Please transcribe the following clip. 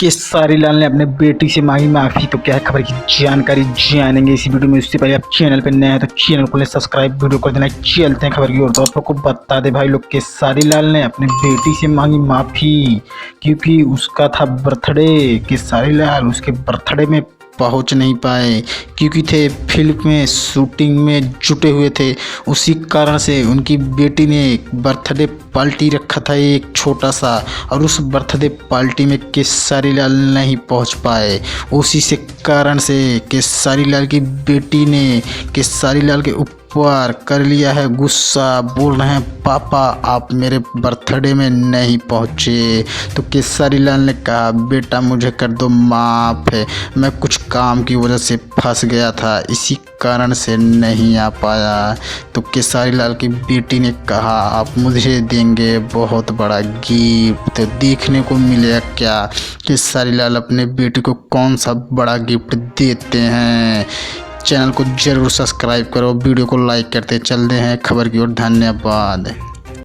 केसरी लाल ने अपने बेटी से मांगी माफी। तो क्या है खबर की जानकारी जानेंगे इसी वीडियो में। उससे पहले आप चैनल पर नए हैं तो चैनल को सब्सक्राइब, वीडियो कर देना। चलते हैं खबर की ओर। तो आप लोग को बता दे भाई लोग, केसरी लाल ने अपने बेटी से मांगी माफी क्योंकि उसका था बर्थडे। केसरी लाल उसके बर्थडे में पहुंच नहीं पाए क्योंकि थे फिल्म में शूटिंग में जुटे हुए थे। उसी कारण से उनकी बेटी ने बर्थडे पार्टी रखा था एक छोटा सा, और उस बर्थडे पार्टी में केसरी लाल नहीं पहुंच पाए। उसी से कारण से केसरी लाल की बेटी ने केसरी लाल के ऊपर कर लिया है गुस्सा। बोल रहे हैं पापा आप मेरे बर्थडे में नहीं पहुँचे। तो केसरी लाल ने कहा बेटा मुझे कर दो माफ़, है मैं कुछ काम की वजह से फंस गया था, इसी कारण से नहीं आ पाया। तो केसरी लाल की बेटी ने कहा आप मुझे देंगे बहुत बड़ा गिफ्ट। तो देखने को मिलेगा क्या केसरी लाल अपने बेटी को कौन सा बड़ा गिफ्ट देते हैं। चैनल को जरूर सब्सक्राइब करो, वीडियो को लाइक करते चलते हैं खबर की ओर। धन्यवाद।